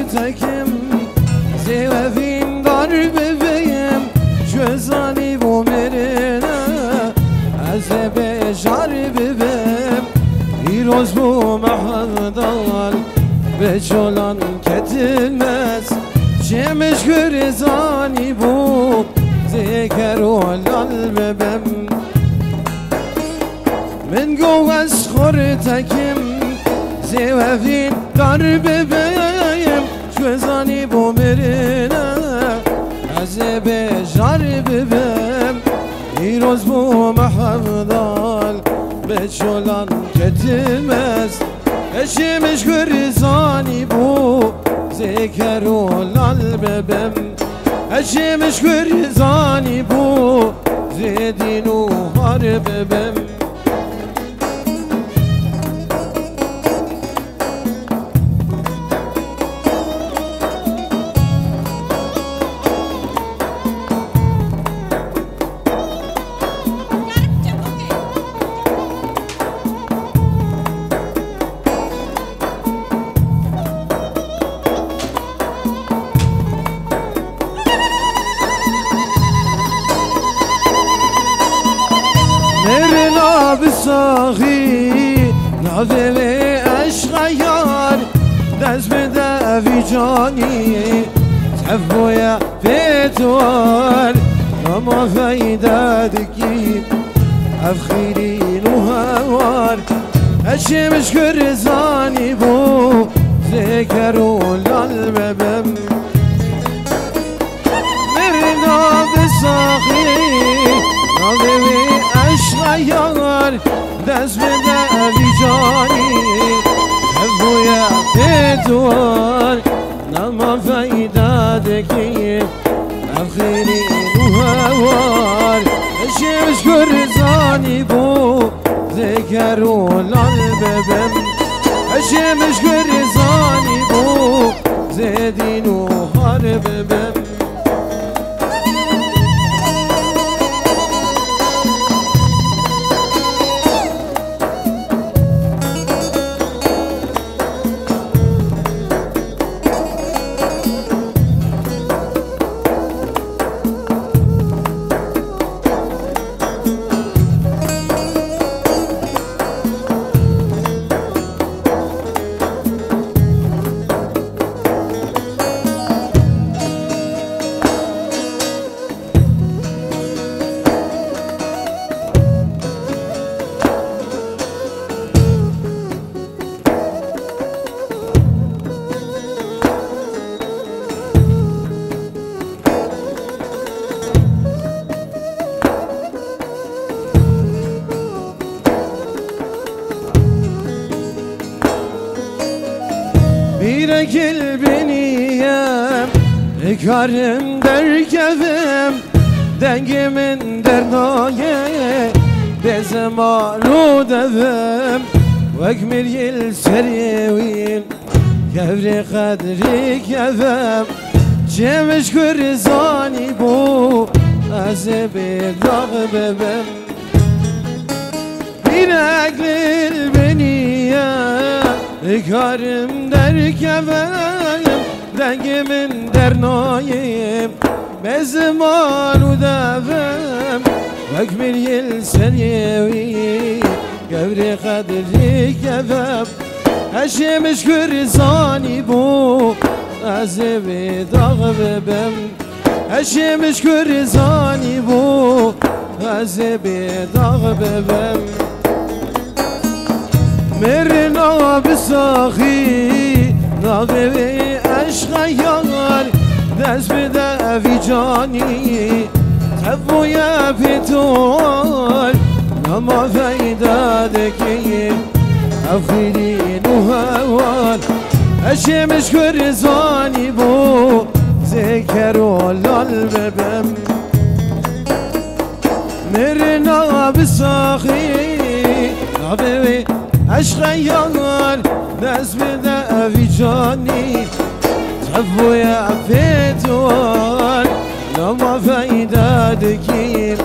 tekim Zevevin dar bebeğim Gözani bu merine Ez bejar bebeğim İroz bu mahadal Ve çolan ketilmez Cemiş gürizani bu Zeker olal bebem Min govaz khor tekim Zevevin dar bebeğim Gözani bu merine Ez bejar bebem İroz bu mahadal Ve çolan ketilmez Eşimiş gürizani bu Zeker olal bebem Eşimiş gürizani bu Zedin uhar bebem بساغي ناظري أشغيار دز بدا في جاني تحبو يا بيتوار وما فايدادكي أفخيرين وهوار الشمس كرزاني بو ذكروا للببم مرنا بساغي ناظري أشغيار دست بده بی جانی هفویا پیتوار نما فایده دکی افخیری نوهوار شمش گرزانی بو ذکر لال ببم شمش گرزانی بو زدی نوهار ببم Gel beniyem Karım der kevim Dengimin dernaye Bezem alu devim Vekmir yil seriyevin Gevri kadri kevim Cemiş gürizani bu Azebi dağ bebem Bir eglil beniyem Karım der kevim Dengimin dernayim Bezim alu devim Vekmir yil seryevi Gevri kadri kevim Eşimiş gürizani bu Azebi dağ bebem Eşimiş gürizani bu Azebi dağ bebem مرنا بساخی ناغوی عشق یار دست بده فی جانی تبوی پیتور نما فیده دکیم افیرین و هوار اشمش کرزانی بو ذکر و لال ببم مرنا بساخی ناغوی عشق یار دست بده فی جانی تبوی پیتوار نما فایده دکیم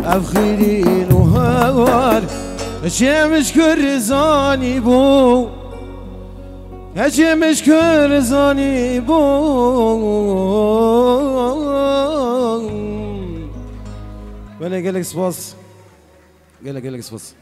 افخیرین و هوار شمش کرزانی بو هچی مشکر زانی بون ولی گلک سپاس گلک سپاس